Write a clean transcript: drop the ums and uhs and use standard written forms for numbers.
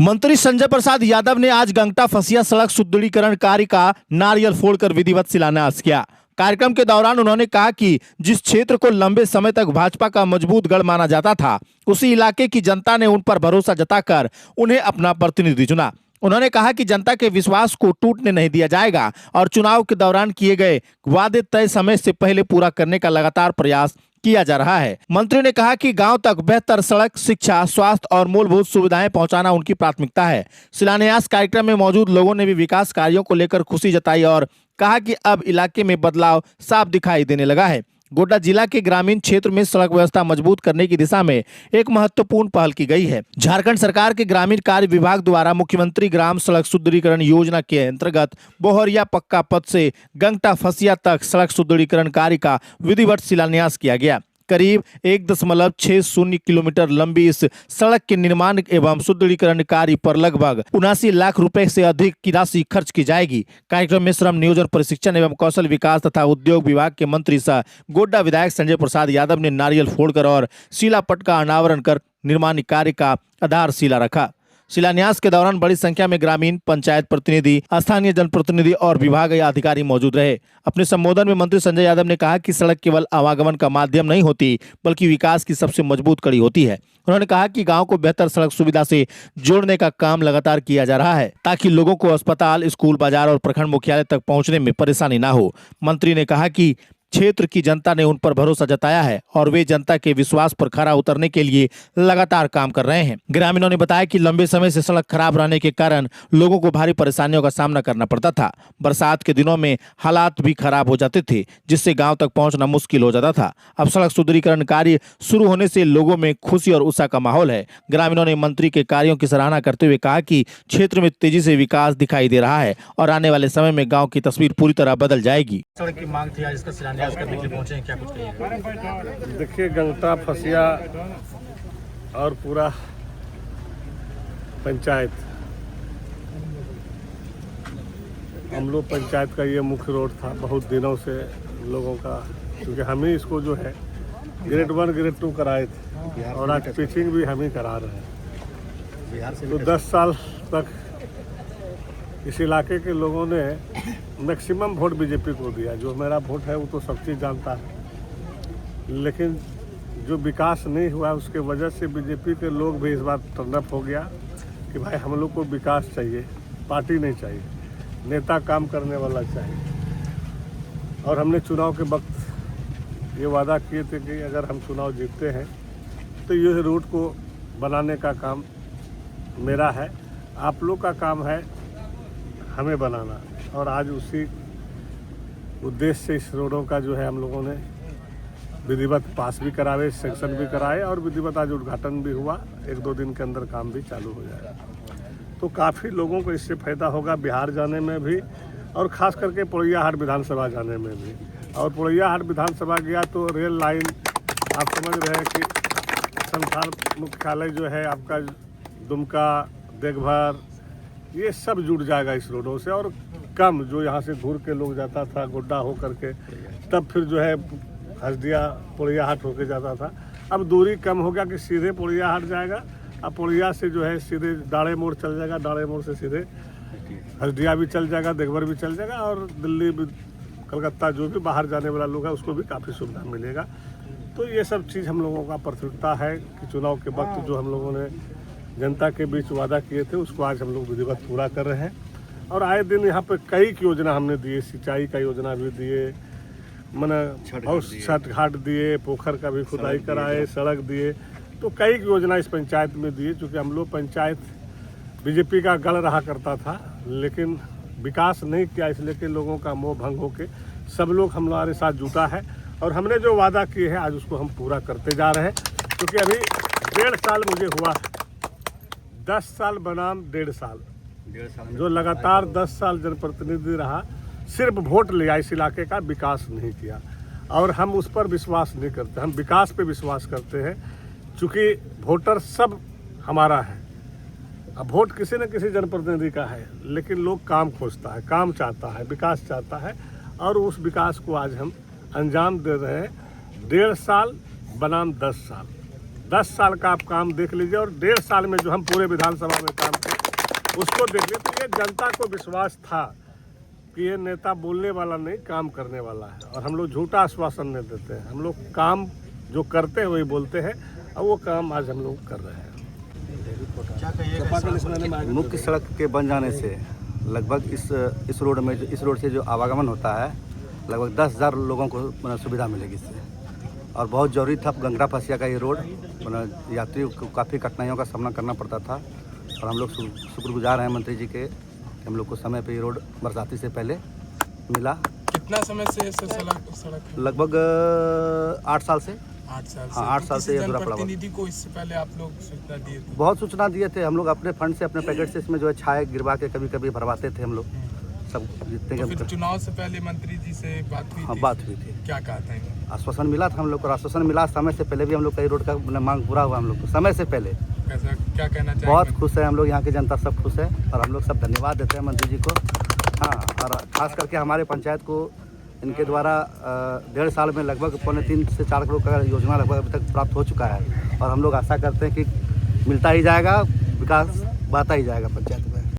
मंत्री संजय प्रसाद यादव ने आज गंगटा फसिया सड़क सुदृढ़ीकरण कार्य का नारियल फोड़कर विधिवत शिलान्यास किया। कार्यक्रम के दौरान उन्होंने कहा कि जिस क्षेत्र को लंबे समय तक भाजपा का मजबूत गढ़ माना जाता था, उसी इलाके की जनता ने उन पर भरोसा जताकर उन्हें अपना प्रतिनिधि चुना। उन्होंने कहा कि जनता के विश्वास को टूटने नहीं दिया जाएगा और चुनाव के दौरान किए गए वादे तय समय से पहले पूरा करने का लगातार प्रयास किया जा रहा है। मंत्री ने कहा कि गांव तक बेहतर सड़क, शिक्षा, स्वास्थ्य और मूलभूत सुविधाएं पहुंचाना उनकी प्राथमिकता है। शिलान्यास कार्यक्रम में मौजूद लोगों ने भी विकास कार्यों को लेकर खुशी जताई और कहा कि अब इलाके में बदलाव साफ दिखाई देने लगा है। गोड्डा जिला के ग्रामीण क्षेत्र में सड़क व्यवस्था मजबूत करने की दिशा में एक महत्वपूर्ण पहल की गई है। झारखंड सरकार के ग्रामीण कार्य विभाग द्वारा मुख्यमंत्री ग्राम सड़क सुदृढ़ीकरण योजना के अंतर्गत बोहरिया पक्का पथ से गंगटा फसिया तक सड़क सुदृढ़ीकरण कार्य का विधिवत शिलान्यास किया गया। करीब 1.60 किलोमीटर लंबी इस सड़क के निर्माण एवं सुदृढ़ीकरण कार्य पर लगभग 79 लाख रुपए से अधिक की राशि खर्च की जाएगी। कार्यक्रम में श्रम नियोजन, प्रशिक्षण एवं कौशल विकास तथा उद्योग विभाग के मंत्री सह गोड्डा विधायक संजय प्रसाद यादव ने नारियल फोड़कर और शिलापट का अनावरण कर निर्माण कार्य का आधारशिला रखा। शिलान्यास के दौरान बड़ी संख्या में ग्रामीण, पंचायत प्रतिनिधि, स्थानीय जनप्रतिनिधि और विभाग या अधिकारी मौजूद रहे। अपने संबोधन में मंत्री संजय यादव ने कहा कि सड़क केवल आवागमन का माध्यम नहीं होती, बल्कि विकास की सबसे मजबूत कड़ी होती है। उन्होंने कहा कि गांव को बेहतर सड़क सुविधा से जोड़ने का काम लगातार किया जा रहा है, ताकि लोगों को अस्पताल, स्कूल, बाजार और प्रखंड मुख्यालय तक पहुंचने में परेशानी न हो। मंत्री ने कहा कि क्षेत्र की जनता ने उन पर भरोसा जताया है और वे जनता के विश्वास पर खरा उतरने के लिए लगातार काम कर रहे हैं। ग्रामीणों ने बताया कि लंबे समय से सड़क खराब रहने के कारण लोगों को भारी परेशानियों का सामना करना पड़ता था। बरसात के दिनों में हालात भी खराब हो जाते थे, जिससे गांव तक पहुंचना मुश्किल हो जाता था। अब सड़क सुदृढ़ीकरण कार्य शुरू होने से लोगों में खुशी और उत्साह का माहौल है। ग्रामीणों ने मंत्री के कार्यों की सराहना करते हुए कहा कि क्षेत्र में तेजी से विकास दिखाई दे रहा है और आने वाले समय में गाँव की तस्वीर पूरी तरह बदल जाएगी। सड़क की मांग थी, आज इसका शिलान्यास करने के लिए पहुंचे हैं, क्या कुछ कहिएगा? देखिए, गंगटा फसिया और पूरा पंचायत, हम लोग पंचायत का ये मुख्य रोड था बहुत दिनों से लोगों का, क्योंकि हम ही इसको जो है ग्रेड 1 ग्रेड 2 कराए थे और आज पिचिंग भी हम ही करा रहे हैं। तो 10 साल तक इस इलाके के लोगों ने मैक्सिमम वोट बीजेपी को दिया। जो मेरा वोट है वो तो सब चीज़ जानता है, लेकिन जो विकास नहीं हुआ उसके वजह से बीजेपी के लोग भी इस बार टर्न अप हो गया कि भाई हम लोग को विकास चाहिए, पार्टी नहीं चाहिए, नेता काम करने वाला चाहिए। और हमने चुनाव के वक्त ये वादा किए थे कि अगर हम चुनाव जीतते हैं तो ये रूट को बनाने का काम मेरा है, आप लोग का काम है हमें बनाना। और आज उसी उद्देश्य से इस रोडों का जो है हम लोगों ने विधिवत पास भी कराए, सेंक्शन भी कराए और विधिवत आज उद्घाटन भी हुआ। 1-2 दिन के अंदर काम भी चालू हो जाएगा। तो काफ़ी लोगों को इससे फ़ायदा होगा, बिहार जाने में भी और ख़ास करके पोड़ैयाहाट विधानसभा जाने में भी। और पोड़ैयाहाट विधानसभा गया तो रेल लाइन, आप समझ रहे हैं कि संथाल मुख्यालय जो है आपका दुमका, देवघर, ये सब जुड़ जाएगा इस रोडों से। और कम जो यहाँ से घूर के लोग जाता था गोड्डा हो करके, तब फिर जो है हसदिया पोड़ैयाहाट होके जाता था, अब दूरी कम हो गया कि सीधे पोड़ैयाहाट जाएगा। अब पोड़ैया से जो है सीधे दाड़े मोड़ चल जाएगा, दाड़े मोड़ से सीधे हसदिया भी चल जाएगा, देवघर भी चल जाएगा और दिल्ली भी, कलकत्ता जो भी बाहर जाने वाला लोग है उसको भी काफ़ी सुविधा मिलेगा। तो ये सब चीज़ हम लोगों का प्राथमिकता है कि चुनाव के वक्त जो हम लोगों ने जनता के बीच वादा किए थे उसको आज हम लोग विधिवत पूरा कर रहे हैं। और आए दिन यहाँ पे कई योजना हमने दिए, सिंचाई का योजना भी दिए, बहुत छठ घाट दिए, पोखर का भी खुदाई कराए, सड़क दिए। तो कई योजना इस पंचायत में दिए। चूँकि हम लोग पंचायत बीजेपी का गढ़ रहा करता था, लेकिन विकास नहीं किया, इसलिए कि लोगों का मोह भंग होके सब लोग हमारे साथ जुटा है और हमने जो वादा किए हैं आज उसको हम पूरा करते जा रहे हैं। क्योंकि अभी 1.5 साल मुझे हुआ, 10 साल बनाम 1.5 साल, जो लगातार 10 साल जनप्रतिनिधि रहा, सिर्फ वोट लिया, इस इलाके का विकास नहीं किया। और हम उस पर विश्वास नहीं करते, हम विकास पे विश्वास करते हैं। चूँकि वोटर सब हमारा है, अब वोट किसी न किसी जनप्रतिनिधि का है, लेकिन लोग काम खोजता है, काम चाहता है, विकास चाहता है और उस विकास को आज हम अंजाम दे रहे हैं। 1.5 साल बनाम 10 साल। 10 साल का आप काम देख लीजिए और 1.5 साल में जो हम पूरे विधानसभा में काम किए उसको देखिए। तो ये जनता को विश्वास था कि ये नेता बोलने वाला नहीं, काम करने वाला है। और हम लोग झूठा आश्वासन नहीं देते हैं, हम लोग काम जो करते हैं वही बोलते हैं, और वो काम आज हम लोग कर रहे हैं। मुख्य सड़क के बन जाने से लगभग इस रोड से जो आवागमन होता है लगभग 10,000 लोगों को सुविधा मिलेगी इससे। और बहुत जरूरी था गंगटा फसिया का ये रोड, यात्रियों को काफ़ी कठिनाइयों का सामना करना पड़ता था। और हम लोग शुक्रगुजार हैं मंत्री जी के, हम लोग को समय पे ये रोड बरसाती से पहले मिला। कितना समय से सड़क लगभग 8 साल से। 8 साल से। हाँ, 8 साल से ये जुड़ा पड़ा हुआ। प्रतिनिधि को इससे पहले आप लोग सूचना दिए थे? बहुत सूचना दिए थे हम लोग, अपने फंड से अपने पैकेट से इसमें जो है छाए गिरवा के कभी कभी भरवाते थे हम लोग सब जितने तो के। फिर चुनाव से पहले मंत्री जी से बात हुई हाँ, थी? बात हुई थी। क्या कहा था इन्होंने? आश्वासन मिला था हम लोग को, आश्वासन मिला समय से पहले भी हम लोग कई रोड का मांग पूरा हुआ हम लोग को समय से पहले। कैसा क्या कहना चाहिए? बहुत खुश है हम लोग, यहाँ की जनता सब खुश है और हम लोग सब धन्यवाद देते हैं मंत्री जी को। हाँ, और खास करके हमारे पंचायत को इनके द्वारा 1.5 साल में लगभग 3.25 से 4 करोड़ का योजना लगभग अभी तक प्राप्त हो चुका है। और हम लोग आशा करते हैं कि मिलता ही जाएगा, विकास बढ़ता ही जाएगा पंचायत।